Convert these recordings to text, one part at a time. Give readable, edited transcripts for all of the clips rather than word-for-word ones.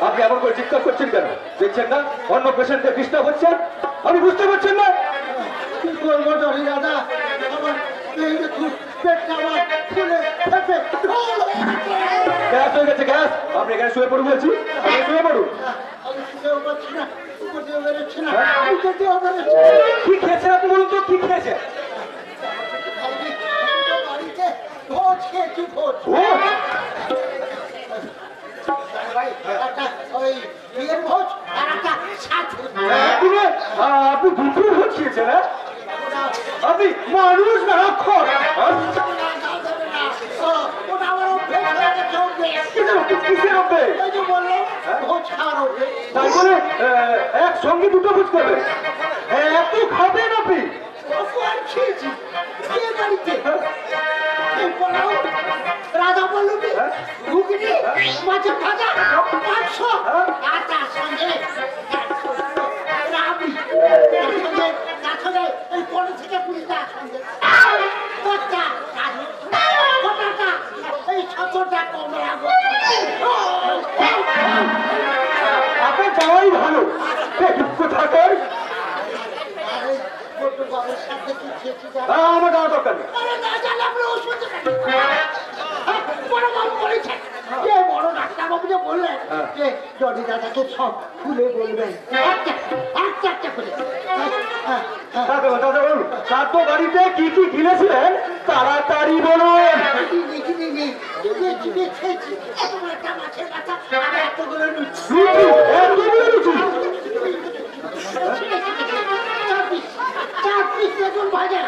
আপনি এমন করে চিৎকার করছেন কেন? দেখছেন না অন্য পেশেন্টদের ডিস্টার্ব হচ্ছে? আপনি বুঝতে পারছেন না? কি করবো জনি দাদা, আমার এই দেখুন পেটটা আমার ফুলে ফেপে গ্যাস হয়ে গেছে, গ্যাস। আপনি এখানে শুয়ে পড়ুন বলছি, আপনি শুয়ে পড়ুন। আমি শুতেও পারছি না, উপর দিয়ে বেরোচ্ছে না, নিচে দিয়েও বেরোচ্ছে। কি খেয়েছেন আপনি বলুন তো, কি খেয়েছেন? বাড়িতে ভোজ খেয়েছি, ভোজ। একটা ওই বিয়ের ভোজ আর একটা সাথে। আপনি দুপুর ভোজ খেয়েছেন? আপনি মানুষ না রাক্ষস? তাই বলে একসঙ্গে দুটো ভোজ খাবে? এত খাবেন আপনি? রাধা বল্লভী ঘুগনি মাছের ভাজা 500 আর তার সঙ্গে রাবড়ি, তার সঙ্গে এই 15 থেকে 20টা সঙ্গে এই 17টা কমলা। আপনার যাওয়াই ভালো। কোথাকার আমার যাওয়া দরকার নেই। বড় ডাক্তারবাবু যে বললেন যে জনি দাদাকে সব খুলে বলবেন, একটা খুলে। সাতো বাড়িতে কি কি কিনেছিলেন তাড়াতাড়ি বলুন। মাছের কাছা এতগুলো বেগুন ভাজা,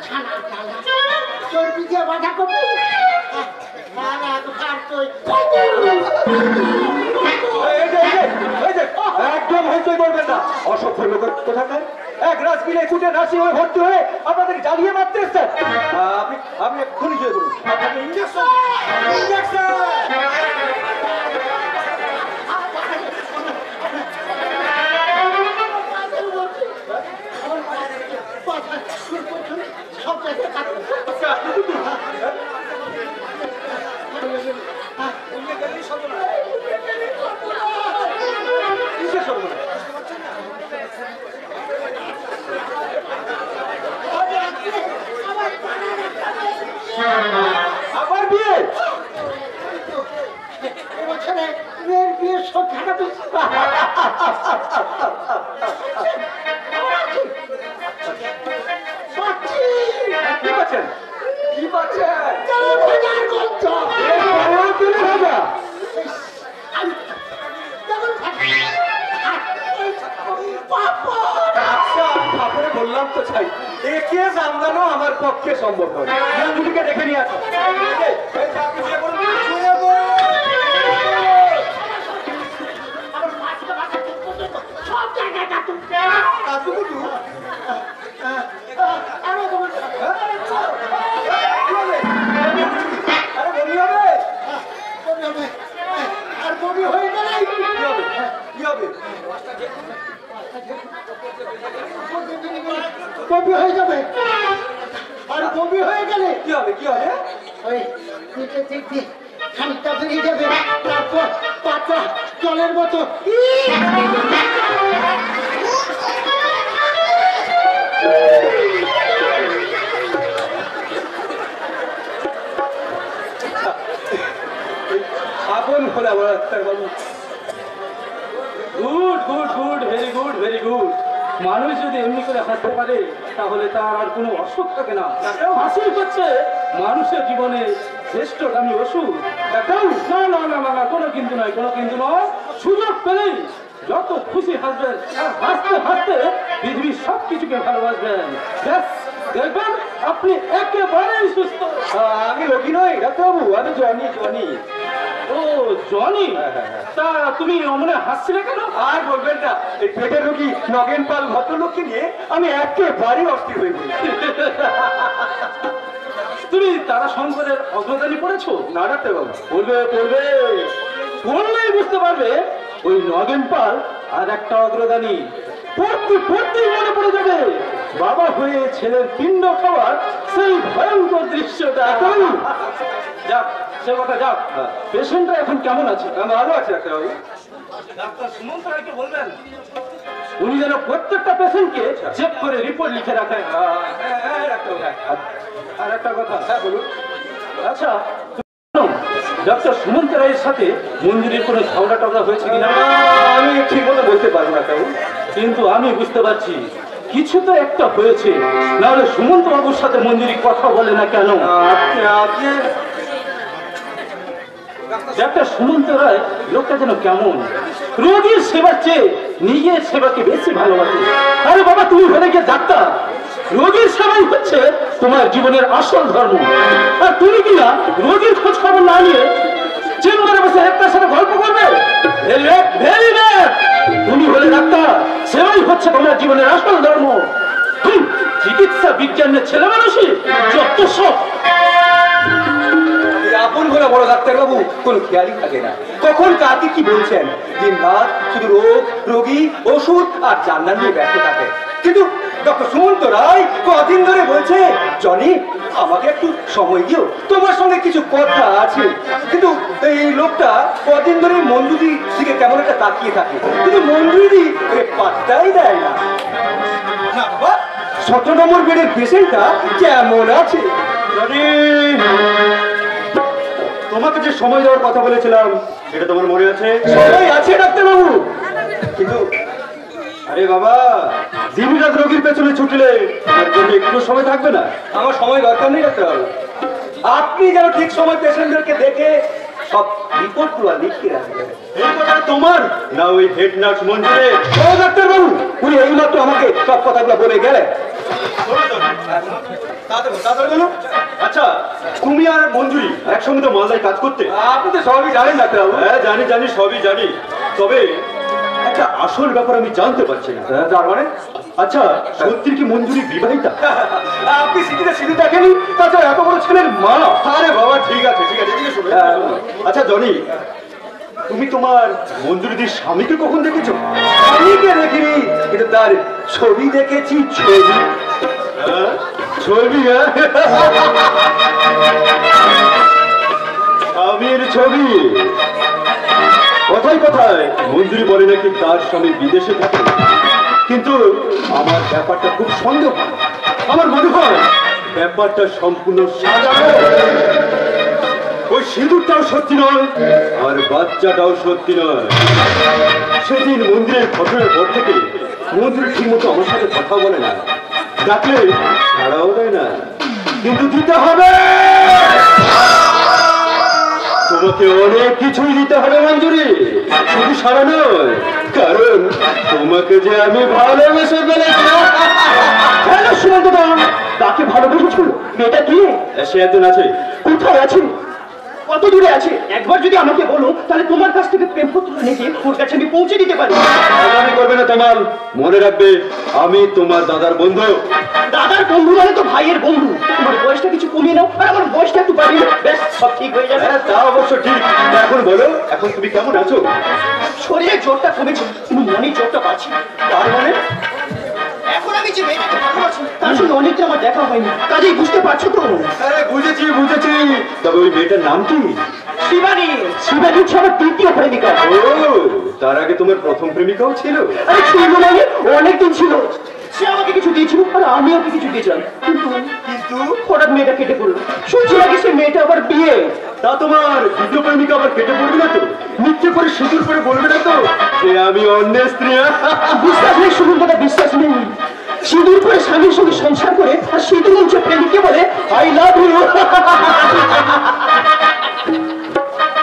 ছানার ডালা, চর্বি দিয়ে বাঁধাকপি, একদম হইচই করবেন না। অসভ্য লোক কোথাকার। এক রাত কিনে কুটে নার্সিং হয়ে ভর্তি হয়ে আপনাদের জ্বালিয়ে মারতে এসছেন। আপনি এক্ষুনি শুয়ে করুন। আপনাকে ইঞ্জেকশন সব জায়গায় আবার বিয়ে? এবছরে মেয়ের বিয়ের সংখ্যাটা বেশি। কি পাচ্ছেন? কি পাচ্ছেন? বললাম তো চাই, একে সামলানো আমার পক্ষে সম্ভব নয়। দুটিকে দেখে নিয়ে আসো। সব জায়গাটা আর বমি হয়ে গেলে কি হবে? বমি হয়ে যাবে। আর বমি হয়ে গেলে কি হবে? কি হবে? ওই নিচে থেকে খানিকটা বেরিয়ে যাবে, তারপর পাতা জলের মতো আপন হলে আমার ডাক্তারবাবু। Good good good, very good, very good. মানুষ যদি এমনি করে হাসতে পারে তাহলে তার আর কোনো অসুখ থাকে না। হাসি হচ্ছে মানুষের জীবনে শ্রেষ্ঠ দামি ওষুধ। না না না না, কোনো কিন্তু নয়, কোনো কিন্তু নয়। সুযোগ পেলেই যত খুশি হাসবেন আর হাসতে হাসতে পৃথিবীর সব কিছুকে ভালোবাসবেন। দেখবেন আপনি একেবারেই সুস্থ। আমি রোগী নই ডাক্তারবাবু, আমি জনি। জনি? ও জনি? তা তুমি অমনে হাসছিলে কেন? আর বলবেন না, এই পেটের রোগী নগেন পাল ভদ্রলোককে নিয়ে আমি একেবারে অস্থির হয়ে পড়ি। তুমি তারা শঙ্করের অগ্রদানী পড়েছো? না ডাক্তারবাবু। পড়লেই বুঝতে পারবে ওই নগেন পাল আর একটা অগ্রদানী। পড়তেই মনে পড়ে যাবে বাবা হয়ে ছেলের পিণ্ড খাওয়ার সেই ভয়ঙ্কর দৃশ্যটা। যাক, সে কথা যাক, পেশেন্টটা এখন কেমন আছে? ভালো আছে ডাক্তারবাবু। ডাক্তার সুমন্ত রায়কে বলবেন উনি যেন প্রত্যেকটা পেশেন্টকে চেক করে রিপোর্ট লিখে রাখেন। হ্যাঁ ডাক্তারবাবু, হ্যাঁ। আর একটা কথা, হ্যাঁ বলুন। আচ্ছা ডক্টর সুমন্ত রায়ের সাথে মঞ্জুরির কোনো ঝগড়া টগড়া হয়েছে কিনা? আমি ঠিক মতো বলতে পারবো না ডাক্তারবাবু। কিন্তু আমি বুঝতে পারছি কিছু তো একটা হয়েছে, নাহলে সুমন্ত বাবুর সাথে মঞ্জুরি কথা বলে না কেন? আপনি ডাক্তার সুমন্ত রায় লোকটা যেন কেমন, রোগীর সেবার চেয়ে নিজের সেবাকে বেশি ভালোবাসে। আরে বাবা, তুমি হলে গিয়ে ডাক্তার, রোগীর সেবাই হচ্ছে তোমার জীবনের আসল ধর্ম। আর তুমি কিনা রোগীর খোঁজ খবর না নিয়ে চেম্বারে বসে একটার সাথে গল্প করবে? Very bad. তুমি হলে ডাক্তার, সেবাই হচ্ছে তোমার জীবনের আসল ধর্ম। চিকিৎসা বিজ্ঞানের ছেলে মানুষই যত সব। আপন ঘরে বড় ডাক্তারবাবু কোনো খেয়ালই থাকে না, কখন কাকে কি বলছেন। দিন রাত শুধু রোগ, রোগী, ওষুধ আর জান্নার নিয়ে ব্যস্ত থাকে। কিন্তু ডক্টর সুমন্ত রায় কদিন ধরে বলছে, জনি আমাকে একটু সময় দিও, তোমার সঙ্গে কিছু কথা আছে। কিন্তু এই লোকটা কদিন ধরে মঞ্জুরি দিকে কেমন একটা তাকিয়ে থাকে, কিন্তু মঞ্জুরি পাত্তাই দেয় না। না বাবা, 17 নম্বর বেডের পেশেন্টটা কেমন আছে? তোমাকে যে সময় দেওয়ার কথা বলেছিলাম সেটা তোমার মনে আছে? সবাই আছে ডাক্তারবাবু, কিন্তু আরে বাবা, দিন রাত রোগীর পেছনে ছুটলে তার জন্য একটু সময় থাকবে না। আমার সময় দরকার নেই ডাক্তারবাবু। আপনি যেন ঠিক সময় পেশেন্টদেরকে দেখে সব রিপোর্টগুলো লিখে রাখবেন। এই কথা তোমার না ওই হেড নার্স মঞ্জুরে? ও ডাক্তারবাবু, উনি এইমাত্র আমাকে সব কথাগুলো বলে গেলেন। তাড়াতাড়ি বলো। আচ্ছা, তুমি আর মঞ্জুরি একসঙ্গে তো মালদায় কাজ করতে? আপনি তো সবই জানেন ডাক্তারবাবু। হ্যাঁ জানি জানি, সবই জানি। তবে একটা আসল ব্যাপার আমি জানতে পারছি না। তার মানে আচ্ছা, সত্যি কি মঞ্জুরি বিবাহিতা? আপনি সিটিতে সিটি দেখেনি, তাছাড়া এত বড় ছেলের মা। আরে বাবা, ঠিক আছে ঠিক আছে, এদিকে শোনো। আচ্ছা জনি, তুমি তোমার মঞ্জুরিদির স্বামীকে কখন দেখেছো? স্বামীকে দেখিনি, কিন্তু তার ছবি দেখেছি। ছবি? হ্যাঁ, ছবি? হ্যাঁ, স্বামীর ছবি। কথায় কথায় মঞ্জুরি বলে নাকি তার স্বামী বিদেশে থাকে, কিন্তু আমার ব্যাপারটা খুব সন্দেহ। আমার মনে হয় ব্যাপারটা সম্পূর্ণ সাজানো। ওই সিঁদুরটাও সত্যি নয়, আর বাচ্চাটাও সত্যি নয়। সেদিন মন্দিরের ঘটনার পর থেকে মন্দির ঠিক মতো আমার সাথে কথা বলে না, ডাকলে সাড়াও দেয় না। কিন্তু দিতে হবে, তোমাকে অনেক কিছুই দিতে হবে মঞ্জুরি, শুধু সারা নয়। কারণ তোমাকে যে আমি ভালোবেসে ফেলেছি। হ্যালো সুমন্ত দা, তাকে ভালোবেসেছো? মেয়েটা কি? সে একজন আছে। কোথায় আছে? কত দূরে আছে? একবার যদি আমাকে বলো, তাহলে তোমার কাছ থেকে প্রেমপত্র নিয়ে ওর কাছে আমি পৌঁছে দিতে পারি। আগামী করবে না তোমার, মনে রাখবে আমি তোমার দাদার বন্ধু। দাদার বন্ধু মানে তো ভাইয়ের বন্ধু। তোমার বয়সটা কিছু কমিয়ে নাও, আর আমার বয়সটা একটু বাড়িয়ে নাও, ব্যাস সব ঠিক হয়ে যাবে। হ্যাঁ, তা অবশ্য ঠিক। এখন বলো, এখন তুমি কেমন আছো? শরীরের জোরটা কমেছে, কিন্তু মনের জোরটা বাড়ছে। তার মানে এখন আমি যে মেয়েটাকে ভালোবাসি, তার সঙ্গে অনেকটা আমার দেখা হয়নি, কাজেই বুঝতে পারছো তো? আরে বুঝেছি বুঝেছি। তবে ওই মেয়েটার নাম কি? শিবানী। শিবানী হচ্ছে আমার তৃতীয় প্রেমিকা। ও, তার আগে তোমার প্রথম প্রেমিকাও ছিল? আরে ছিল মানে অনেকদিন ছিল। সে আমাকে কিছু দিয়েছিল, আর আমি ওকে কিছু দিয়েছিলাম, কিন্তু হঠাৎ মেয়েটা কেটে পড়লো। শুনছি নাকি সে মেয়েটা আবার বিয়ে। তা তোমার দ্বিতীয় প্রেমিকা আবার কেটে পড়বে না তো? মিথ্যে করে সিঁদুর করে বলবে না তো যে আমি অন্যের স্ত্রী? বিশ্বাস নেই শুনুন দাদা, বিশ্বাস নেই। সিঁদুর করে স্বামীর সঙ্গে সংসার করে আর সিঁদুর মুছে প্রেমিককে বলে আই লাভ ইউ।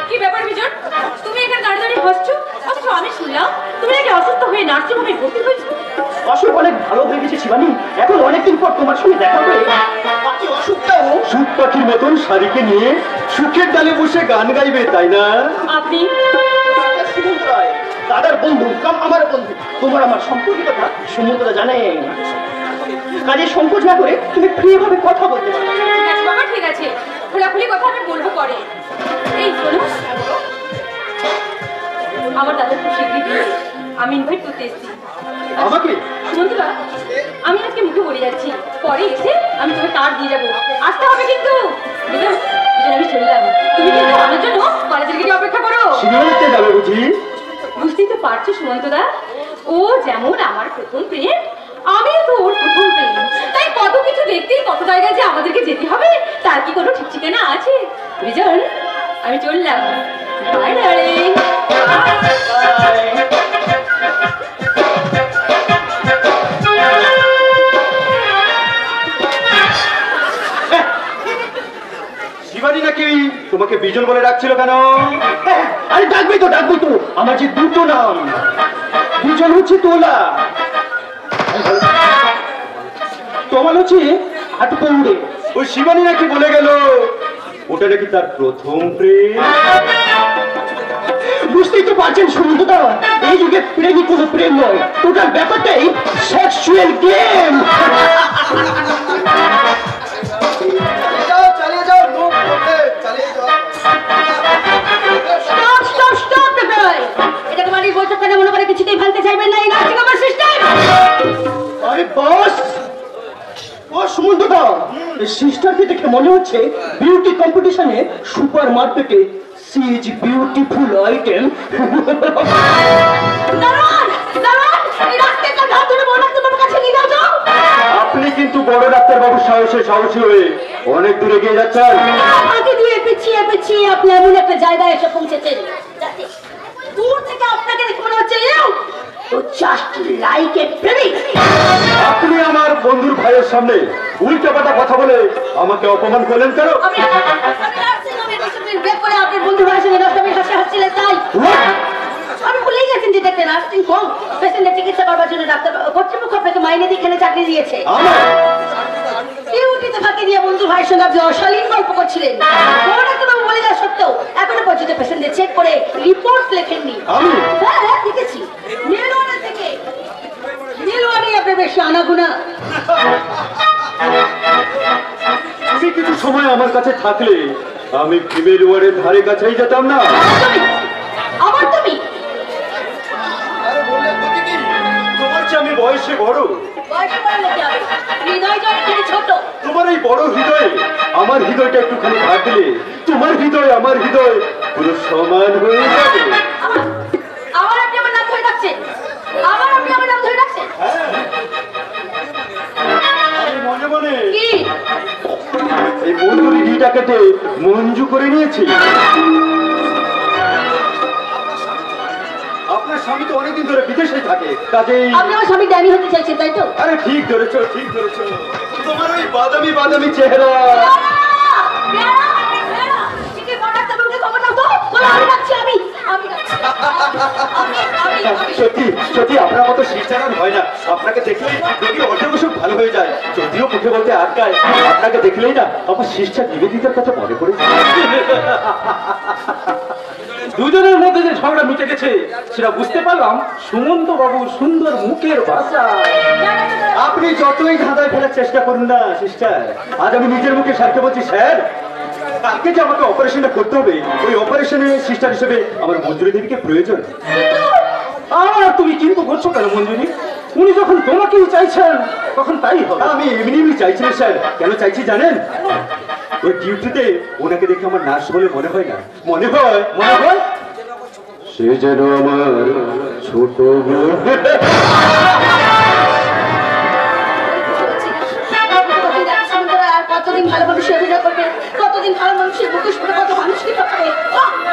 কি ব্যাপার বিজন, তুমি এখানে দাঁড়িয়ে দাঁড়িয়ে হাসছো? অথচ আমি শুনলাম তুমি নাকি অসুস্থ হয়ে নার্সিং হোমে ভর্তি হয়েছো। অসুখ অনেক ভালো হয়ে গেছে শিবানী, এখন অনেকদিন পর তোমার সঙ্গে দেখা করে বাকি অসুখটাও সুখ পাখির মতন শাড়িকে নিয়ে সুখের ডালে বসে গান গাইবে, তাই না? আপনি সুমন্ত রায়, দাদার বন্ধু কাম আমার বন্ধু। তোমার আমার সম্পর্কের কথা সুমন্তরা জানে। কাজে সংকোচ না করে তুমি ফ্রি ভাবে কথা বলতে পারো। ঠিক আছে বাবা, ঠিক আছে, খোলাখুলি কথা আমি বলবো পরে। এই শোনো, আমার দাদা খুব শীঘ্রই বিয়ে, আমি ইনভাইট করতে এসেছি। আমাকে? সুমন্তরা, আমি আজকে মুখে বলে যাচ্ছি, পরে পরে এসে আমি তোকে কার্ড দিয়ে যাবো, আসতে হবে কিন্তু। বিজন, আমি চললাম, তুমি কিন্তু আমার জন্য কলেজের গিয়ে অপেক্ষা করো। সিনেমাতে যাবে বুঝি? বুঝতেই তো পারছো সুমন্তদা, ও যেমন আমার প্রথম প্রেম, আমিও তো ওর প্রথম প্রেম, তাই কত কিছু দেখতে কত জায়গায় যে আমাদেরকে যেতে হবে তার কি কোনো ঠিক ঠিকানা আছে? বিজন, আমি চললাম। By darling. শিবানী নাকি তোমাকে বিজন বলে ডাকছিল কেন? আরে ডাকবি তো আমার যে দুটো নাম, বিজন হচ্ছে তোলা, তোমার হচ্ছে হাঁটু পৌড়ে। ওই শিবানী নাকি বলে গেল ওটা নাকি তার প্রথম প্রেম। বুঝতেই তো পারছেন সুন্দরদা, এই যুগে প্রেমই কোনো প্রেম নয়, টোটাল ব্যাপারটাই সেক্সুয়াল গেম। চালিয়ে যাও নো প্রবলেম, চালিয়ে যাও। Stop the boy. এটা তোমার এই বইটা কেন মনে করে কিছুতেই ফেলতে চাইবেন না, এই নাচিং আমার সিস্টেম। আরে বস, ও সুন্দরদা, এই সিস্টারকে দেখে মনে হচ্ছে বিউটি কম্পিটিশনে সুপার মার্কেটে সি ইজ বিউটিফুল আইটেম। দাঁড়ান, এই রাস্তাটা ঘাট ধরে বড় ডাক্তারবাবুর কাছে নিয়ে যাও। আপনি কিন্তু বড় ডাক্তার বাবুর সাহসী হয়ে অনেক দূরে গিয়ে যাচ্ছেন। আমাকে দিয়ে পিছিয়ে আপনি এমন একটা জায়গায় এসে পৌঁছেছেন যাতে দূর থেকে আপনাকে দেখে মনে হচ্ছে ও জাস্ট লাইক এ বেবি। আপনি আমার বন্ধুর ভাইয়ের সামনে উল্টাপাল্টা কথা বলে আমাকে অপমান করলেন কেন? আমি নার্সিং হোমে ডিসিপ্লিন ব্রেক করে আপনার বন্ধু ভাইয়ের সঙ্গে রাস্তায় হাসছিলেন তাই। আমি ভুলেই গেছেন যে একটা নার্সিং হোম পেশেন্টের চিকিৎসা করবার জন্য ডাক্তার কর্তৃপক্ষ আপনাকে মাইনে দিয়ে এখানে চাকরি দিয়েছে। ডিউটিতে ফাঁকি দিয়ে বন্ধু ভাইয়ের সঙ্গে আপনি অশালীন গল্প করছিলেন। বড় ডাক্তারবাবু বলে দেওয়া সত্ত্বেও এখনো পর্যন্ত পেশেন্টদের চেক করে রিপোর্ট লেখেননি। হ্যাঁ দেখেছি, নীলওয়ানা থেকে নীলওয়ানি আপনার বেশি আনাগুনা। তুমি কিছু সময় আমার কাছে থাকলে আমি ফিমেল ওয়ার্ডের ধারে কাছেই যেতাম না। আবার তুমি আরে বললে বুঝি কি? তোমার চেয়ে আমি বয়সে বড়, বয়সে বড় লোক হবে, হৃদয় জড়ে ছোট। তোমার এই বড় হৃদয়ে আমার হৃদয়টা একটুখানি ভাগ দিলে তোমার হৃদয় আমার হৃদয় পুরো সমান হয়ে যাবে। আবার আপনি আমার নাম ধরে ডাকছেন, আমি মনে মনে কি এই মঞ্জুরি ঘিটা কেটে মঞ্জু করে নিয়েছি। আপনার স্বামী তো অনেকদিন ধরে বিদেশে থাকে, কাজেই আপনি আমার স্বামী ড্যানি হতে চাইছেন তাই তো? আরে ঠিক ধরেছো। তোমার ওই বাদামি চেহারা। সত্যি আপনার মতো শিষ্টাচার হয় না। আপনাকে দেখলেই রোগী অনেক অসুখ ভালো হয়ে যায়, যদিও মুখে বলতে আটকায়। আপনাকে দেখলেই না আমার শিষ্টার নিবেদিতার কথা মনে পড়ে। দুজনের মধ্যে যে ঝগড়া মিটে গেছে সেটা বুঝতে পারলাম সুমন্ত বাবুর সুন্দর মুখের ভাষা। আপনি যতই ধাঁধায় ফেলার চেষ্টা করুন না সিস্টার, আজ আমি নিজের মুখে স্যারকে বলছি, স্যার কালকে যে আমাকে অপারেশনটা করতে হবে, ওই অপারেশনে সিস্টার হিসেবে আমার মঞ্জুরি দেবীকে প্রয়োজন। আর তুমি কিন্তু করছো কেন মঞ্জুরি? উনি যখন তোমাকেই চাইছেন তখন তাই হবে। আমি এমনি চাইছি না স্যার। কেন চাইছি জানেন? ওই ডিউটিতে ওনাকে দেখে আমার নার্স বলে মনে হয় না, মনে হয় সে যেন আমার ছোট বোন। আর কতদিন ভালো মানুষের অভিনয় করবে, কতদিন ভালো মানুষের মুখোশ পরে কত মানুষকে ঠকাবে।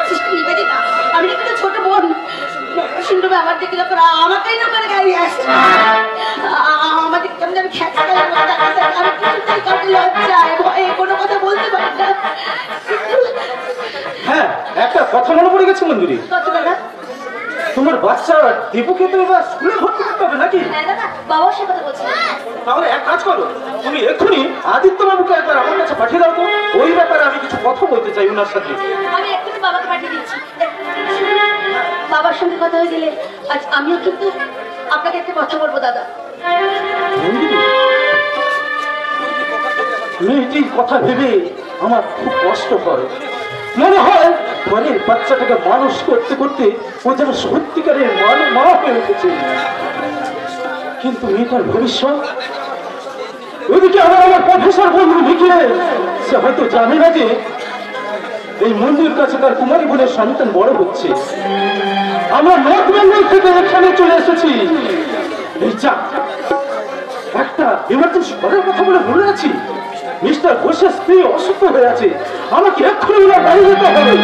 সৃষ্টি নিবেদিতা, আমি কিন্তু ছোট বোন সিন্ধুবে আমার দিকে যখন আমাকেই নৌকার গাড়ি আসছে, আমাদের কেমন আমি খেঁচতে আমি কিছুতেই কাটে লজ্জায় ভয়ে কোনো কথা বলতে পারি না। হ্যাঁ, একটা কথা মনে পড়ে গেছে মঞ্জুরি। কত দাদা? তোমার বাচ্চা দীপুকে তো এবার স্কুলে ভর্তি করতে হবে নাকি? হ্যাঁ দাদা, বাবার সাথে কথা বলছি। তাহলে এক কাজ করো, তুমি এক্ষুনি আদিত্য বাবুকে একবার আমার কাছে পাঠিয়ে দাও তো। ওই ব্যাপারে আমি কিছু কথা বলতে চাই ওনার সাথে। আমি এক্ষুনি বাবাকে পাঠিয়ে দিচ্ছি। বাবার সঙ্গে কথা হয়ে গেলে আজ আমিও কিন্তু আপনাকে একটা কথা বলবো দাদা। মেয়েটির কথা ভেবে আমার খুব কষ্ট হয়। মনে হয় ঘরের বাচ্চাটাকে মানুষ করতে করতে ও যেন সত্যিকারের মা হয়ে উঠেছে। কিন্তু মেয়েটার ভবিষ্যৎ, ওইদিকে আমার প্রফেসর বন্ধু লিখে সে হয়তো জানে না যে এই মন্দির কাছে তার কুমারী বোনের সন্তান বড় হচ্ছে। আমরা নর্থ বেঙ্গল থেকে এখানে চলে এসেছি। এই যা একটা ইমার্জেন্সি ঘরের কথা বলে ভুলে আছি। মিস্টার ঘোষের স্ত্রী অসুস্থ হয়ে আছে, আমাকে এক্ষুনি ওনার বাড়ি যেতে হবে।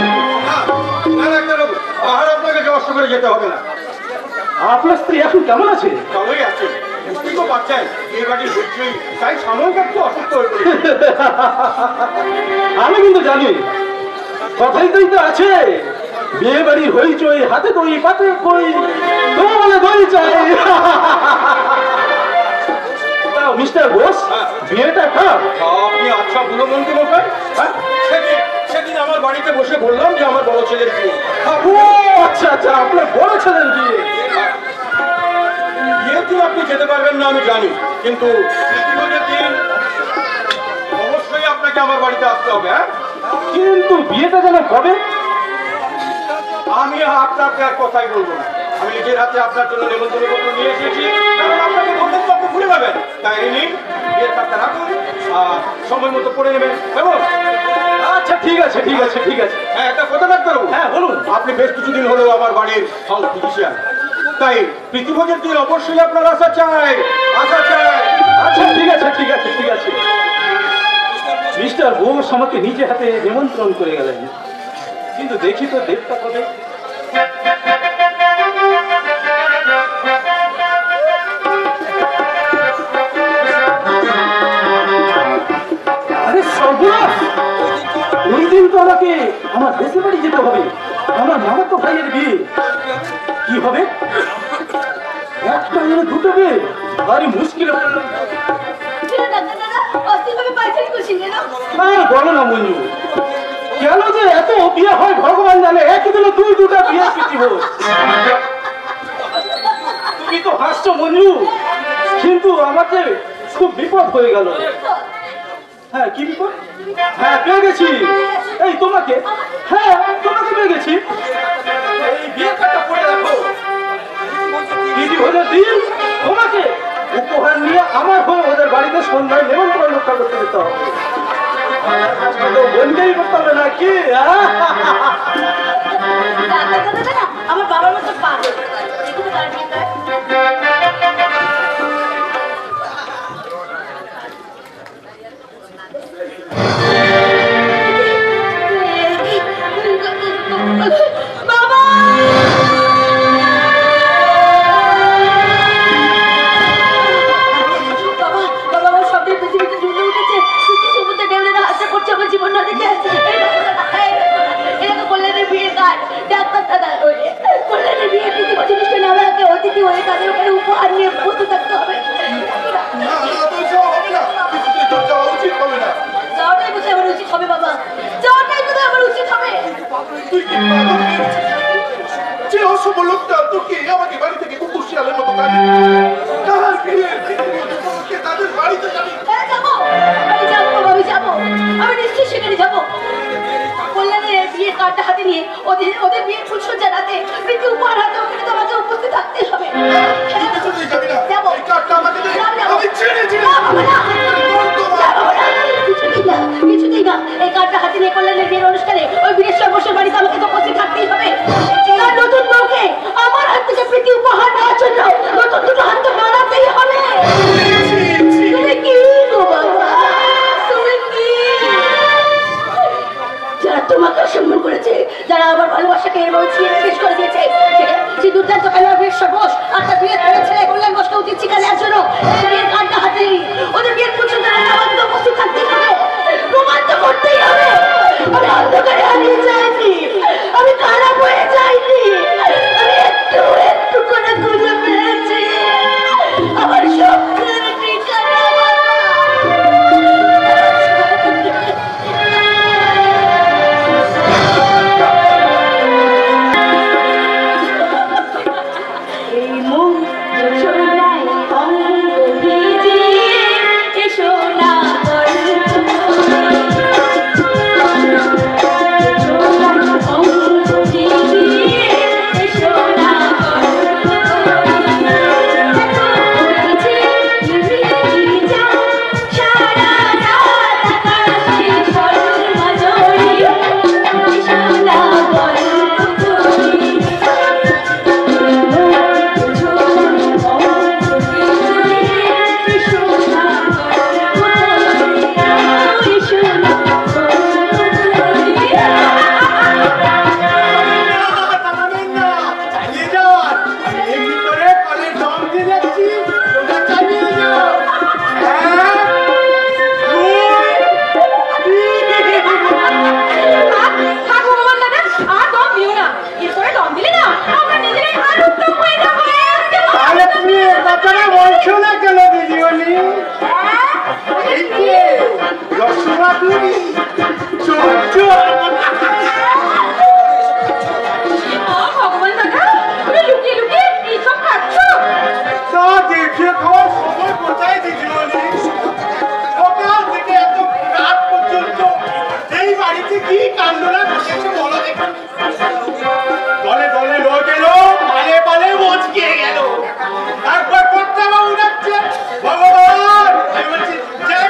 আর আপনাকে কষ্ট করে যেতে হবে না। আপনার স্ত্রী এখন কেমন আছে? ভালোই আছে, বুঝতেই তো পারছেন এই বাড়ির হচ্ছেই, তাই সাময়িক একটু অসুস্থ হয়ে পড়েছে। আমি কিন্তু জানি কথাই তো আছে, বিয়ে বাড়ি হইচই, হাতে দই পাতে কই, তোমার বলে দই চাই। মিস্টার ঘোষ, বিয়েটা কার? আপনি আচ্ছা বুড়ো মন্ত্রী মশাই, সেদিন আমার বাড়িতে বসে বললাম যে আমার বড় ছেলের বিয়ে। ও আচ্ছা আচ্ছা, আপনার বড় ছেলের বিয়ে। বিয়েতে আপনি যেতে পারবেন না আমি জানি, কিন্তু অবশ্যই আপনাকে আমার বাড়িতে আসতে হবে। হ্যাঁ, কিন্তু বিয়েটা যেন কবে? আমি আপনাকে আর কথাই বলবো না। আমি নিজের হাতে আপনার জন্য নেমন্তন্ন পত্র নিয়ে এসেছি, কারণ আপনাকে বলতে তো আপনি ভুলে যাবেন। তাই নিন, বিয়ের কার্ডটা রাখুন, আর সময় মতো পড়ে নেবেন। কেমন? আচ্ছা ঠিক আছে ঠিক আছে ঠিক আছে। হ্যাঁ, একটা কথা ডাক্তার বাবু। হ্যাঁ বলুন। আপনি বেশ কিছুদিন হলেও আমার বাড়ির হাউস ফিজিশিয়ান, তাই প্রীতিভোজের দিন অবশ্যই আপনার আসা চাই, আসা চাই। আচ্ছা ঠিক আছে ঠিক আছে ঠিক আছে। মিস্টার ঘোষ আমাকে নিজে হাতে নিমন্ত্রণ করে গেলেন, কিন্তু দেখি তো ডেটটা কবে। আরে সর্বনাশ, ওই দিন তো আমাকে আমার দেশে বাড়ি যেতে হবে, আমার মামাতো ভাইয়ের বিয়ে। কি হবে? একটা হলো দুটো বিয়ে, ভারী মুশকিলে পড়লাম। বলো না মঞ্জু, কেন যে এত বিয়ে হয় ভগবান জানে, একই দিনে দুটা বিয়ে পিটি হোক। তুমি তো হাসছো মঞ্জু, কিন্তু আমার যে খুব বিপদ হয়ে গেল। হ্যাঁ, কি বিপদ? হ্যাঁ, পেয়ে গেছি। এই তোমাকে, হ্যাঁ তোমাকে পেয়ে গেছি। এই বিয়ে কাটা পড়ে রাখো, দিদি হলে দিন তোমাকে উপহার নিয়ে আমার হয়ে ওদের বাড়িতে সন্ধ্যায় নেমন্ত্রণ রক্ষা করতে যেতে হবে। বলতেই করতে হবে না কি? আমার বাবার মতো পাগল। বাবা জীবন না দেখে এটা তো কল্যাণের বিয়ের কার্ড। ডাক্তার দাদা কল্যাণের বিয়ে প্রতিষ্ঠান আমাকে অতিথি হয়ে তাদের ওখানে উপহার নিয়ে বসে থাকতে হবে। যাওয়াটাই বোধহয় আমার উচিত হবে বাবা, যাওয়াটাই বোধহয় আমার উচিত হবে। যে অসম লোকটা তোকে আমাকে বাড়ি থেকে কুকুর শিয়ালের মতো তাদের বাড়িতে যাবি? যাবো, আমি যাবো বাবা, আমি যাবো, আমি নিশ্চয়ই সেখানে যাবো। কল্যাণের বিয়ের কার্ডটা হাতে নিয়ে ওদের বিয়ের ফুলসজ্জা রাতে প্রীতি উপহার হাতে ওখানে তো আমাকে উপস্থিত থাকতেই হবে। যাবো, কিছুতেই না। এই কার্ডটা হাতে নিয়ে কল্যাণের বিয়ের অনুষ্ঠানে ওই বীরেশ্বর বসের বাড়িতে আমাকে তো উপস্থিত থাকতেই হবে। তার নতুন বউকে আমার হাত থেকে প্রীতি উপহার নেওয়ার জন্য নতুন দুটো হাত তো বাড়াতেই হবে। তুমি কি গো বাবা, তুমি কি? যারা তোমাকে অসম্মান করেছে, যারা আমার ভালোবাসাকে এরভাবে শেষ করে দিয়েছে, সেই দুর্দান্ত খেলোয়াড় বীরেশ্বর ঘোষ আর তার বিয়ের ছেলে কল্যাণ ঘোষকে উচিত শিক্ষা নেওয়ার জন্য এই বিয়ের কার্ডটা হাতে ওদের ভগবান দাদা, তুমি লুকিয়ে লুকিয়ে এইসব খাচ্ছ? তা দেখে খাওয়ার সময় কোথায় দিদিমণি? সকাল থেকে এত রাত পর্যন্ত এই বাড়িতে কি কাণ্ডরা ঘটেছে বলো দেখুন। দলে দলে লোক এলো, পালে পালে মচকে গেল। তারপর কর্তাবাবু ডাকছে, ভগবান! আমি বলছি, যাই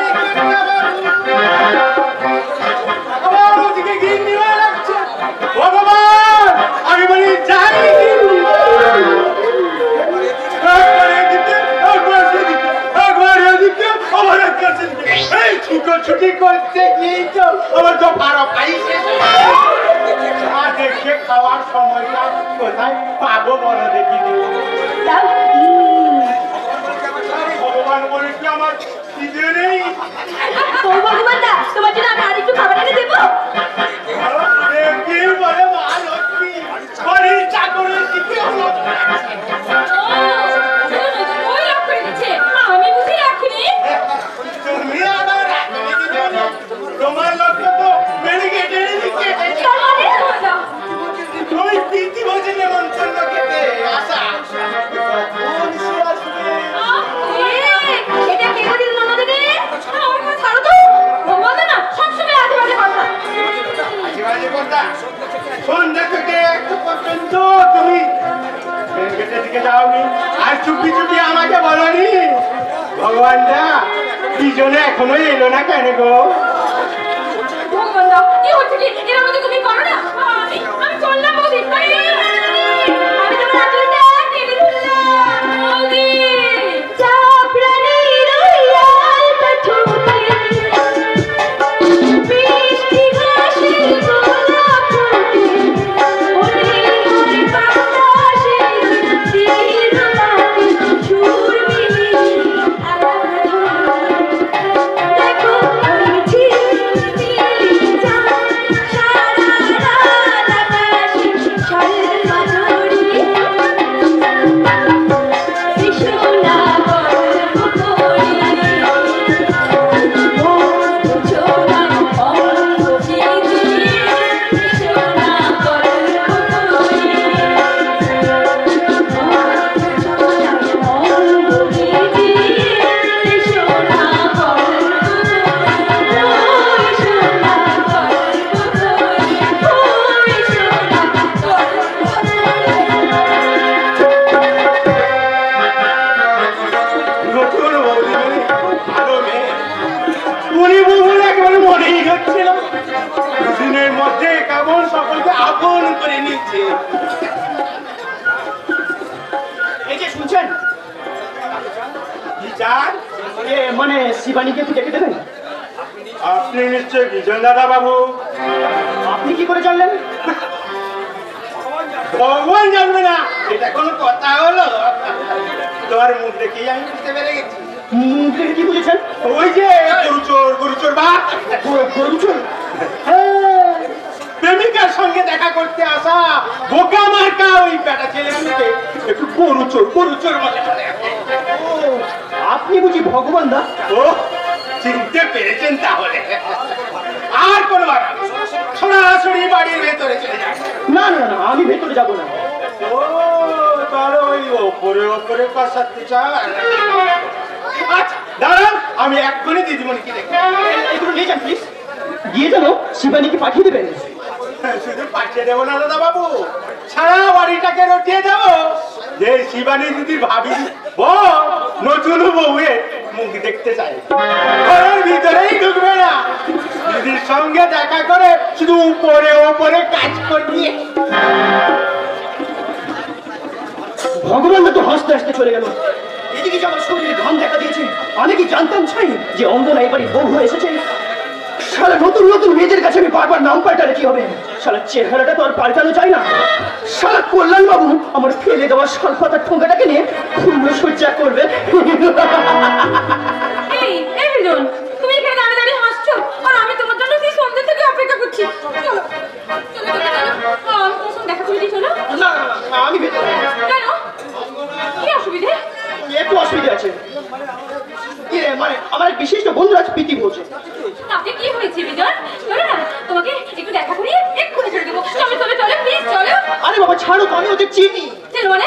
আবার ওদিকে গিন্নিমা ডাকছে, ভগবান! আমি বলি, যাই ছুটি করতে গিয়ে তো আমার তো বারো খাই শেষ দেখে খাওয়ার সময়টা কোথায় পাবো বলো দেখি ভগবান বলে কি আমার খিদে নেই? ও ভগবান দা, তোমার জন্য আমি আরেকটু খাবার এনে দেবো? কি বলে মা লক্ষ্মী বাড়ির চাকরের দিকে হলো আমি বুঝি রাখিনি। তুমি আবার রাখনি দিদিমণি, তোমার লক্ষ্য তো ব্যারিকেডের দিকে ওই প্রীতি ভোজে নেমন্তন্ন খেতে আসা কোন সে আসবে? এটা কে বলিস ননদিনী? আমার কথা ছাড়ো তো। ভগবান না সবসময় আজে বাজে কথা। আজে বাজে কথা। সন্ধ্যা থেকে একটা পর্যন্ত তুমি ব্যারিকেডের দিকে যাওনি, আর চুপি চুপি আমাকে বলনি। ভগবান দা দুজনে এখনো এলো না কেন গো? ভগবান দা, কি হচ্ছে কি? এর মধ্যে তুমি করো না। আমি চললাম বৌদি। আমি তোমার আঁচলটা টেনে ধরলাম। বৌদি। যা প্রাণী রইয়াল কাঠুরে, বৃষ্টি ঘাসের গোলাপ ফুটে, ওরে ওরে বাতাসে তীর বাঁধে সুর মিলিয়ে দেখো ওই ঝিলমিলি চাঁদ সারা রাত আকাশে ছলমল মাধুরী। কৃষ্ণা গল্প করি ছোড়ার অঙ্গ ভিজিয়ে, কৃষ্ণা গল্প করি অঙ্গ ভিজিয়ে, কৃষ্ণা নতুন বৌদিমণি ভালো মেয়ে, উনি বহুল একেবারে মনেই হচ্ছিল। দুদিনের মধ্যে কেমন সকলকে আপন করে নিচ্ছে। এই যে শুনছেন, কি চান? মানে শিবানীকে একটু ডেকে দেবেন? আপনি নিশ্চয় বিজন দাদা বাবু। আপনি কি করে জানলেন? ভগবান জানবে না, এটা কোনো কথা হলো? তোমার মুখ দেখেই আমি বুঝতে পেরে গেছি। মুখ দেখে কি বুঝেছেন? ওই যে গরুচোর বা গরুচোর? প্রেমিকার সঙ্গে দেখা করতে আসা বোকা মার্কা ওই বেটা ছেলেগুলোকে একটু গরুচোর বলে বলে। আপনি বুঝি ভগবান দা? ও চিনতে পেরেছেন তাহলে? আর কোন বাধা নেই। সরাসরি বাড়ির ভেতরে চলে যান। না না না, আমি ভেতরে যাব না। ও তাহলে ওই ওপরে কষাতে চান? আচ্ছা দাঁড়ান, আমি এক্ষুনি দিদিমণিকে দেখি। একটু নিয়ে যান প্লিজ। গিয়ে যেন শিবানীকে পাঠিয়ে দেবেন। শুধু পাঠিয়ে দেবো না দাদা বাবু, সারা বাড়িটাকে রটিয়ে দেবো যে শিবানী দিদির ভাবি নতুন বউয়ের মুখ দেখতে চাই। ঘরের ভিতরেই ঢুকবে না, দিদির সঙ্গে দেখা করে শুধু উপরে কাজ করিয়ে। ভগবান তো হাসতে হাসতে চলে গেল। এদিকে যে আমার শরীরে ঘাম দেখা দিয়েছে, আমি কি জানতাম ছাই যে অঙ্গনা এবারে বউ হয়ে এসেছে? শালা নতুন নতুন মেয়েদের কাছে আমি বারবার নাম পাল্টালে কি হবে? শালা চেহারাটা তো আর পাল্টানো যায় না। শালা কল্যাণ বাবু আমার ফেলে দেওয়া শালপাতার ঠোঙ্গাটাকে নিয়ে খুল্লো সজ্জা করবে। এই বিজন, তুমি এখানে দাঁড়িয়ে দাঁড়িয়ে হাসছো আর আমি তোমার জন্য সেই সন্ধ্যা থেকে অপেক্ষা করছি। চলো চলো চলো, আমি তোমার সঙ্গে দেখা করে দিই। চলো। না আমি ভেতরে। কেন? কি অসুবিধে? একটু অসুবিধা আছে। মানে আমার এক বিশিষ্ট বন্ধু আছে প্রীতি ভোজ। তাতে কি হয়েছে চিনি। চেনো মানে?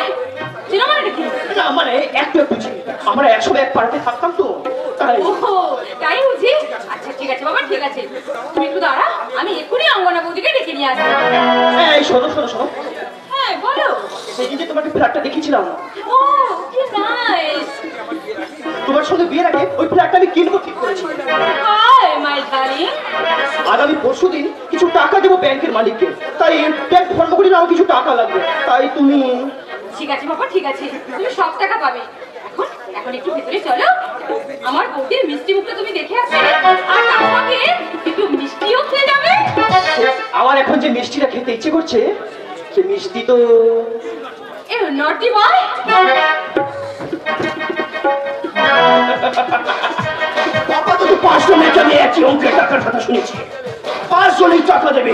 চেনো মানে কি? না মানে একটু একটু চিনি। আমরা একসঙ্গে এক পাড়াতে থাকতাম তো, তাই। ওহো, তাই বুঝি? আচ্ছা ঠিক আছে বাবা, ঠিক আছে। তুমি একটু দাঁড়া, আমি এক্ষুনি অঙ্গনা বৌদিকে ডেকে নিয়ে আসবো। এই শোনো শোনো শোনো, হ্যাঁ বলো। সেদিন যে তোমাকে ফ্ল্যাটটা দেখেছিলাম, ও কি নাইস। তোমার সঙ্গে বিয়ের আগে ওই ফ্ল্যাটটা আমি কিনবো ঠিক করেছি। Hi my darling. আগামী পরশুদিন কিছু টাকা দেবো ব্যাংকের মালিককে, তাই ব্যাংক বন্ধ করে আমার কিছু টাকা লাগবে, তাই তুমি। ঠিক আছে বাবা, ঠিক আছে, তুমি সব টাকা পাবে। এখন এখন একটু ভেতরে চলো, আমার বৌদির মিষ্টি মুখটা তুমি দেখে আসবে, আর তার সঙ্গে একটু মিষ্টিও খেয়ে যাবে। আমার এখন যে মিষ্টিটা খেতে ইচ্ছে করছে, সে মিষ্টি তো এ নটি বয়। আপাতত 500 মিনিট আমি একই অঙ্কের টাকার কথা শুনেছি। 500 টাকা দেবে,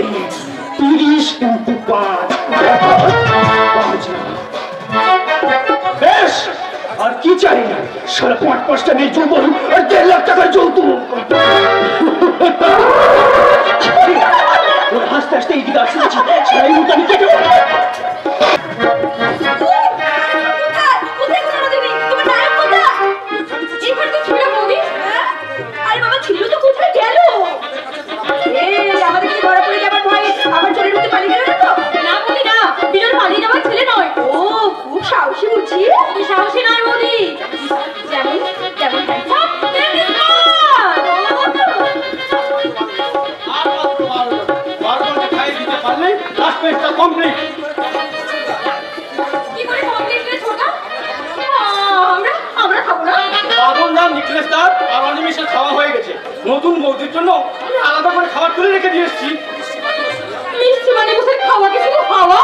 30 কিন্তু 5 বেশ, আর কি চাই না, সাড়ে 5-5টা মেয়ে যৌবন আর 1.5 লাখ টাকার যৌতুক। ওর হাসতে হাসতে এইদিকে আসছে, সারাই মুখ আমি কেটে কোথায় কোনোদিনই তোমার নায়ক কোথায়? এখানে তো ছিল বৌদি। আরে বাবা ছিল তো, কোথায় গেল? আমাদের কি ধরা পড়ে যাবার ভয় আবার চলে ঢুকতে পালিয়ে গেল না তো? না বৌদি না, বিজয় পালিয়ে যাওয়ার ছেলে নয়। ও খুব সাহসী বুঝি। তুমি সাহসী নয় বৌদি, যেমন যেমন হ্যান্ডসাম তেমনি স্মার্ট। কি করে কমপ্লিট করে ছোটা? আমরা খাবো না। বাবুর নাম নিকলেশ দাস আর অনিমেষের খাওয়া হয়ে গেছে। নতুন বৌদির জন্য আমি আলাদা করে খাবার তুলে রেখে দিয়ে এসেছি। মিষ্টি মানে বসে খাওয়া কি শুধু খাওয়া?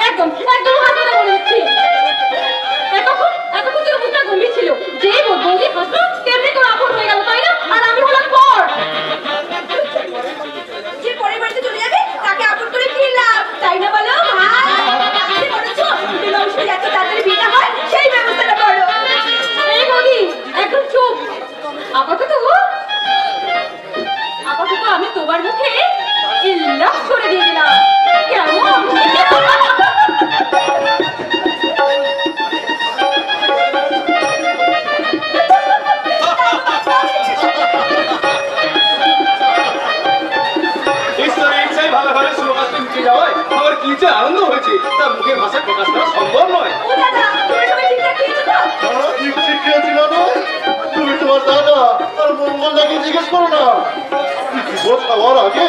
একদম একদম হাসবে না বলে দিচ্ছি। এতক্ষণ তোর মুখটা গম্ভীর ছিল, যেই বৌদি হাসলো তেমনি তোর আপন হয়ে গেল, তাই না? আর আমি হলাম পর। যে পরের বাড়িতে চলে যাবে তাকে আপন করে ফিরলাম, তাই না বলো? এত তাড়াতাড়ি বিয়ে হয় সেই ব্যবস্থাটা করো। এই বৌদি একদম চুপ। আপাতত আমি তোমার মুখে ইল্লাহ করে দিয়ে দিলাম, কেমন? ভালোভাবে সুরকাশে উঠে যাওয়ায় আমার কি যে আনন্দ হয়েছে তা মুখের ভাষায় প্রকাশ করা সম্ভব নয়। ও দাদা, তুমি সবাই ঠিকঠাক খেয়েছো তো? ঠিক খেয়েছিল না? তুমি তোমার দাদা আর মঙ্গলদাকে জিজ্ঞেস করো না। বিপদ খাওয়ার আগে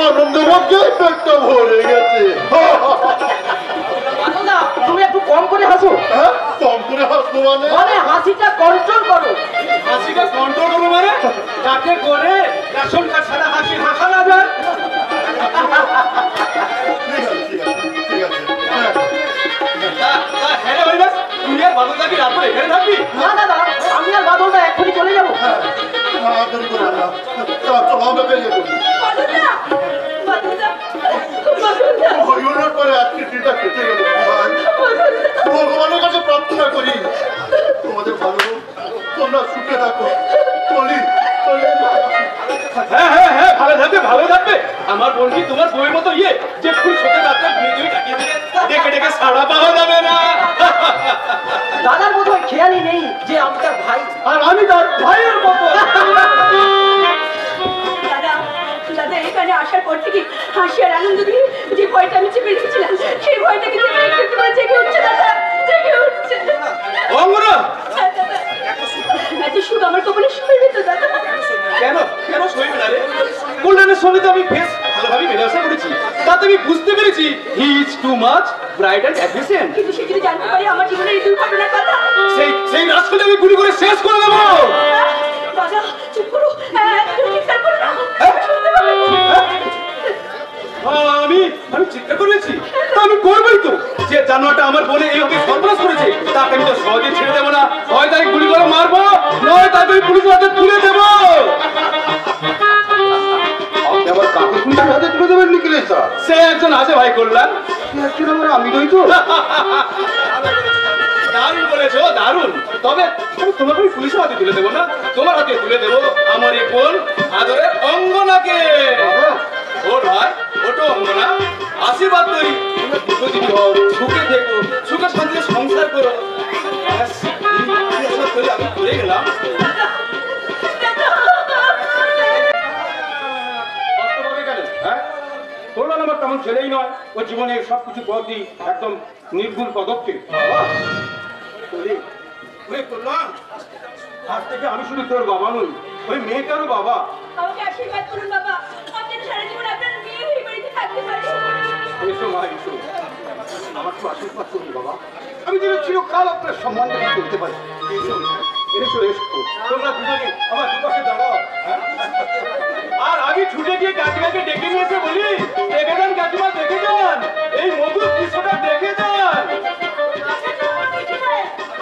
আনন্দ মধ্যে পেটটা ভরে গেছে। তুমি একটু কম করে হাসো। হ্যাঁ, কম করে হাসবো মানে? মানে হাসিটা কন্ট্রোল করো। হাসিটা কন্ট্রোল করবো মানে? যাতে করে রেশন কার্ড ছাড়া হাসি হাসা না যায়। ঠিক আছে, হ্যাঁ। হ্যাঁ রে হরিদাস, তুই আর বাদলদাকে রাত করে এখানে থাকবি? না দাদা, আমি আর বাদলদা এক্ষুনি চলে যাবো। তাড়াতাড়ি করে না, চলো আমরা বেরিয়ে পড়ি। হরিহরের পরে আজকে দিনটা কেটে গেল ভাই। ভগবানের কাছে প্রার্থনা করি তোমাদের ভালো হোক, তোমরা সুখে থাকো। চলি চলি। হ্যাঁ হ্যাঁ হ্যাঁ, ভালো থাকবে ভালো থাকবে। আমার বোন কি তোমার বইয়ের মতো ইয়ে যে খুব ছোট রাত্রে ঘুরে তাকিয়ে দিলে ডেকে ডেকে সাড়া পাওয়া যাবে না? দাদার বোধ হয় খেয়ালই নেই যে আমি তার ভাই। আর আমি তার ভাইয়ের মতো। দাদা এখানে আসার পর থেকে হাসি আর আনন্দ দিয়ে যে ভয়টা আমি চেপে রেখেছিলাম, সেই ভয়টা কিন্তু একটু করে জেগে উঠছে দাদা, জেগে উঠছে। অঙ্গনা, এত সুখ আমার কপালে শুয়ে তো দাদা। কেন কেন শরীর না রে? কল্যাণের সঙ্গে তো আমি বেশ ভালোভাবে মেলামেশা করেছি, তাতে আমি বুঝতে পেরেছি he is too much bright and efficient. কিন্তু সে যদি জানতে পারে আমার জীবনের এই দুর্ঘটনার কথা, সেই রাজকে আমি গুলি করে শেষ করে দেবো। দাদা চুপ করো, একটু চিৎকার করো না, শুনতে আমি চিন্তা করেছি, তা আমি করবোই তো। যে জানোয়ারটা আমার বলে এই ওকে সর্বনাশ করেছে তাকে আমি তো সহজে ছেড়ে দেবো না। হয় তাই গুলি করে মারবো, নয় তাকে আমি পুলিশের হাতে তুলে দেবো। আপনি আবার কাকে পুলিশের হাতে তুলে দেবেন নিখিলেশ দা? সে একজন আছে ভাই কল্যাণ। আমি নই তো। দারুণ বলেছো, দারুণ। তবে আমি তোমাকে পুলিশের হাতে তুলে দেবো না, তোমার হাতে তুলে দেবো আমার এই বোন আদরের অঙ্গনাকে। ওর ভাই ওটো অঙ্গনা, আশীর্বাদ করি তোমরা দীর্ঘজীবী হও, সুখে থেকো, সুখে শান্তিতে সংসার করো। আমি করে গেলাম। তোমরা আমার তেমন ছেলেই নয়, ও জীবনে সবকিছু প্রতি একদম নির্ভুল পদক্ষেপ। আজ থেকে আমি শুধু তোর বাবা নই, ওই মেয়েটারও বাবা। আমাকে আশীর্বাদ করুন বাবা, আপনি সারা জীবন আপনার মেয়ে হয়ে বাড়িতে থাকতে পারেন। এসো মা, এসো, আমার তো আশীর্বাদ করুন বাবা, আমি যেন চিরকাল আপনার সম্মান করতে পারি। এসো এসো এসো, তোমরা দুজনে আমার দুপাশে দাঁড়াও। আর আমি ছুটে গিয়ে কাকিমাকে ডেকে নিয়েছে বলি, দেখে যান কাকিমা, দেখে যান, এই মধুর দৃশ্যটা দেখে যান।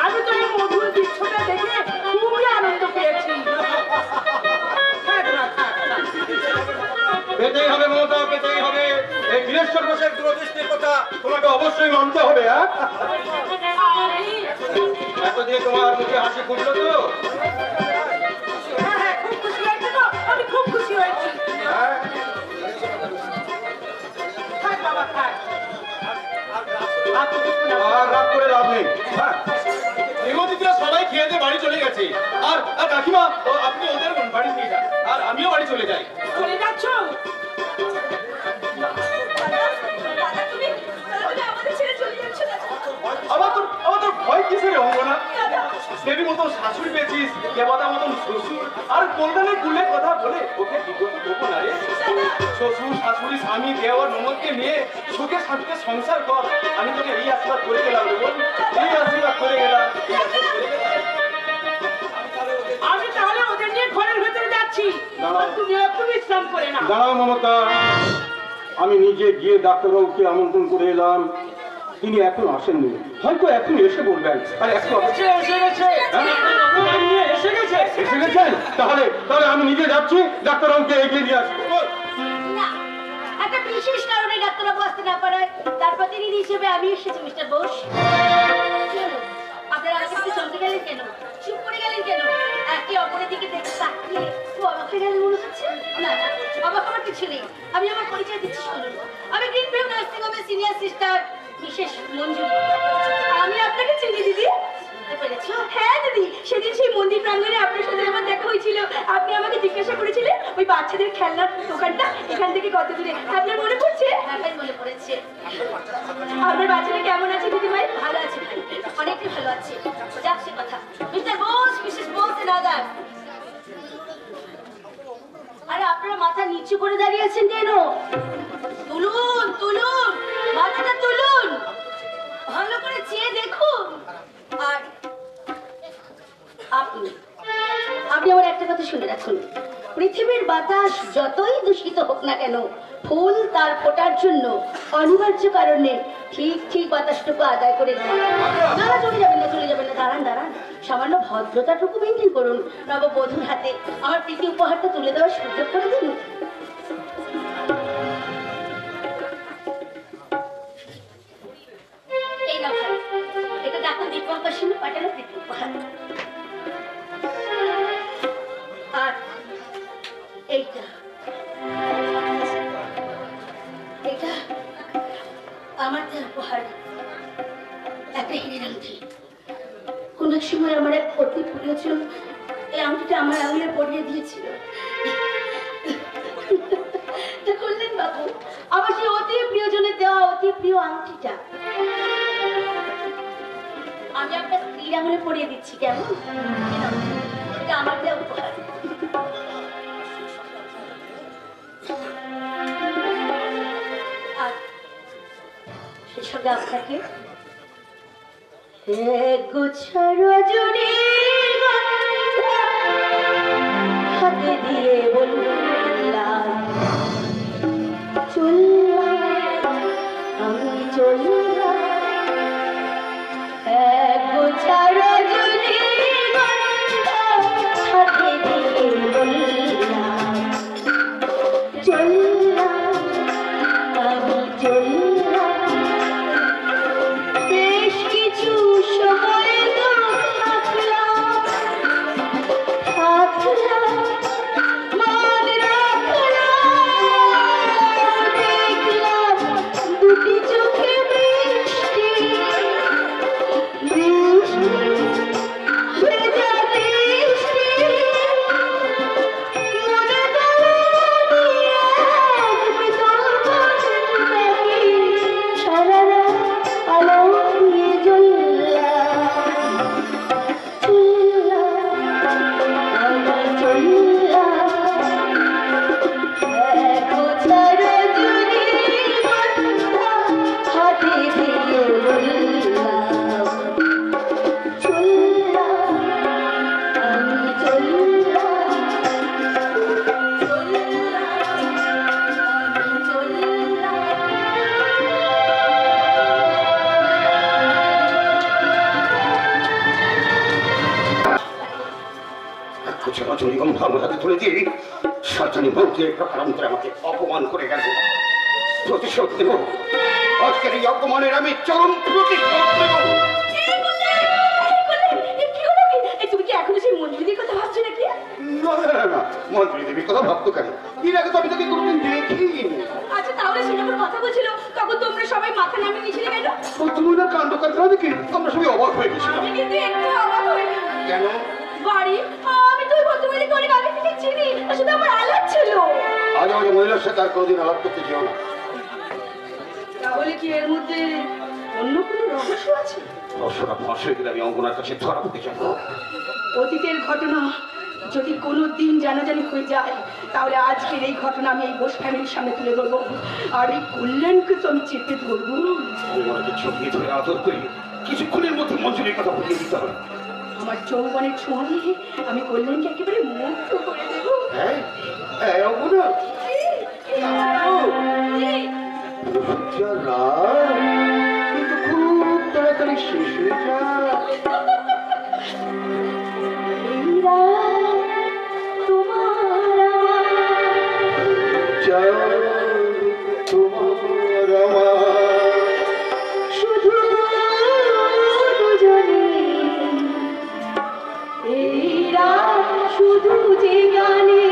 আমি তো এই মধুর দৃশ্যটা দেখে খুবই আনন্দ পেয়েছি। পেতেই হবে মমতা, পেতেই হবে। এই বীরেশ্বর ঘোষের দূরদৃষ্টির কথা তোমাকে অবশ্যই মানতে হবে। এতদিন তোমার মুখে হাসি ফুটলো তো? হ্যাঁ, খুব খুশি হয়েছি তো, আমি খুব খুশি হয়েছি। থাক বাবা, থাক। আর রাগ করে লাভ নেই। দেবতীরা সবাই খেয়ে দিয়ে বাড়ি চলে গেছে, আর কাকিমা আপনি ওদের বাড়ি নিয়ে যান, আর আমিও বাড়ি চলে যাই। চলে যাচ্ছ? দাদা, তুমি আমাদের ছেড়ে চলে যাচ্ছ দাদা? আমার তো ভয় কিসের অঙ্গনা? দেবী মতন শাশুড়ি পেয়েছিস, দেবতা মতন শ্বশুর, আর কল্যাণের কুলের কথা বলে ওকে বিগত করবো না রে। শ্বশুর, শাশুড়ি, স্বামী, দেওয়ার ননদকে নিয়ে সুখে শান্তিতে সংসার কর। আমি তোকে এই আশীর্বাদ করে গেলাম রে বোন, এই আশীর্বাদ করে গেলাম, এই আশীর্বাদ করে গেলাম। আমি তাহলে ওদের নিয়ে ঘরের ভেতরে যাচ্ছি, তুমি একটু বিশ্রাম করে না। দাঁড়াও মমতা, আমি নিজে গিয়ে ডাক্তারবাবুকে আমন্ত্রণ করে এলাম, তিনি এখন আসেননি, হয়তো এখন এসে বলবেন। আর এখন এসে গেছে। এসে গেছেন? তাহলে তাহলে আমি নিজে যাচ্ছি, ডাক্তারবাবুকে এগিয়ে দিয়ে আসবো। না, একটা বিশেষ কারণে ডাক্তারবাবু আসতে না পারায় তার প্রতিনিধি হিসেবে আমি এসেছি। মিস্টার বোস, আপনারা আমাকে একটু চলতে গেলেন কেন? চুপ করে গেলেন কেন? একে অপরের দিকে দেখে তাকিয়ে খুব অবাক হয়ে গেলেন মনে হচ্ছে। না না, অবাক হওয়ার কিছু নেই। আমি আমার পরিচয় দিচ্ছি, শুনুন। আমি গ্রিন ভিউ নার্সিং হোমের সিনিয়র সিস্টার বিশেষ মঞ্জুরি। আমি আপনাকে চিনি দিদি। হ্যাঁ দিদি, সেদিন সেই মন্দির প্রাঙ্গণে আপনার সাথে আমার দেখা হয়েছিল। আপনি আমাকে জিজ্ঞাসা করেছিলেন ওই বাচ্চাদের খেলনার দোকানটা এখান থেকে কত দূরে। আপনার মনে পড়ছে? হ্যাঁ ভাই, মনে পড়েছে। আপনার বাচ্চারা কেমন আছে দিদি ভাই? ভালো আছে ভাই, অনেকটাই ভালো আছে। যাচ্ছে কথা, mister Bose, Mrs Bose and other. আরে আপনারা মাথা নিচু করে দাঁড়িয়ে আছেন কেন? তুলুন তুলুন, মাথাটা তুলুন, ভালো করে চেয়ে দেখুন। আর আপনি আমার একটা কথা শুনে রাখুন, পৃথিবীর বাতাস যতই দূষিত হোক না কেন, ফুল তার ফোটার জন্য অনিবার্য কারণে ঠিক ঠিক বাতাসটুকু আদায় করে দেয়। না না, চলে যাবেন না, চলে যাবেন না, দাঁড়ান দাঁড়ান, সামান্য ভদ্রতাটুকু মেনটেন করুন। নববধূর হাতে আমার প্রীতি উপহারটা তুলে দেওয়ার সুযোগ করে দিন। এই না ভাই, এটা ডাক্তার দীপঙ্কর সিংহ পাঠানো প্রীতি উপহার। আর এইটা এটা আমার দেওয়া উপহার, একটা হিরের আংটি। কোন এক সময় আমার এক অতি প্রিয়জন এই আংটিটা আমার আঙুলে পরিয়ে দিয়েছিল। করলেন বাবু, আমার সেই অতি প্রিয়জনের দেওয়া অতি প্রিয় আংটিটা আমি আপনার স্ত্রীর আঙুলে পরিয়ে দিচ্ছি। কেমন? এটা আমার দেওয়া উপহার। আর সেই সঙ্গে আপনাকে গুচ্ছা রজনীর হাতে দিয়ে বললাম, চললাম আমি, চললাম গুচ্ছা রজনীর হাতে দিয়ে বললাম, চললাম আমি, চললাম বেশ কিছু সময় তো থাকলাম। অথচ রজনীগন্ধা আমার হাতে তুলে দিয়ে সাজানি মন্ত্রী প্রকারান্তরে আমাকে অপমান করে গেল। প্রতিশোধ দেব, আজকের এই অপমানের আমি চরম প্রতিশোধ দেব। তুমি কি এখনো সেই মঞ্জুরির কথা ভাবছো নাকি? না, মন্ত্রী দেবীর কথা ভাবতো কেন? এর আগে তো আমি তাকে কোনোদিন দেখিনি। আচ্ছা তাহলে সে যখন কথা বলছিল তখন তোমরা সবাই মাথা নামিয়ে নিয়েছিলে কেন? তুমি না কাণ্ড কারখানা দেখি আমরা সবাই অবাক হয়ে গেছিলাম। আমি কিন্তু একটু অবাক হইনি। কেন? বাড়ি আমি তো ওই ভদ্রমহিলাকে অনেক আগে থেকে চিনি, তার সাথে আমার আলাপ ছিল। আজ আমাদের মহিলার সাথে আর কোনোদিন আলাপ করতে যেও না। তাহলে কি এর মধ্যে অন্য কোনো রহস্য আছে? রহস্যটা ফাঁস হয়ে গেলে আমি অঙ্গনার কাছে ধরা পড়তে যাবো। অতীতের ঘটনা যদি কোনো দিন জানাজানি হয়ে যায় তাহলে আজকের এই ঘটনা আমি এই বোস ফ্যামিলির সামনে তুলে ধরবো, আর এই কল্যাণকে তো আমি চেপে ধরবো। অঙ্গনাকে ছড়িয়ে ধরে আদর করে কিছুক্ষণের মধ্যে মঞ্জুরির কথা বুঝিয়ে দিতে হবে। আমার যৌবনের ছোঁয়া দিয়ে আমি কল্যাণকে একেবারে মুগ্ধ করে দেবো। হ্যাঁ হ্যাঁ অঙ্গনা কিন্তু খুব তাড়াতাড়ি শেষ হয়ে যায়। শুধু যে গানে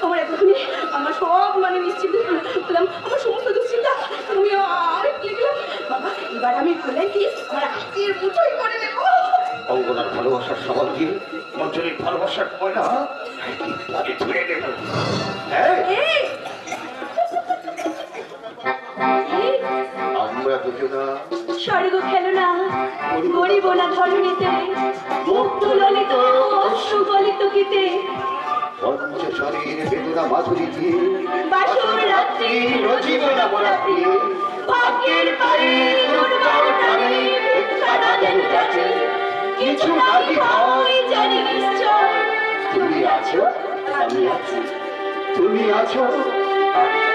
আমার এতক্ষণে আমার সব মানে নিশ্চিন্ত হলাম, আমার সমস্ত দুশ্চিন্তা আমি অনেক লিখলাম। বাবা এবার আমি বললেন কি আমার হাতের মুঠোই করে নেব। অঙ্গনার ভালোবাসার সবাল দিয়ে মঞ্জুরির ভালোবাসার ময়না ধুয়ে নেব। হ্যাঁ আমরা দুজনা স্বর্গ খেলো না গরিব না ধরণীতে, মুক্ত ললিত সুগলিত গীতে, পঞ্চশরীর বেদনা মাধুরী দিয়ে বাসর রাত্রি রজীবনা বরাতে ভাগ্যের পারে দুর্বার প্রাণে সারাদিন কাছে কিছু নাকি হয় জানি নিশ্চয়। তুমি আছো, আমি আছি, তুমি আছো, আমি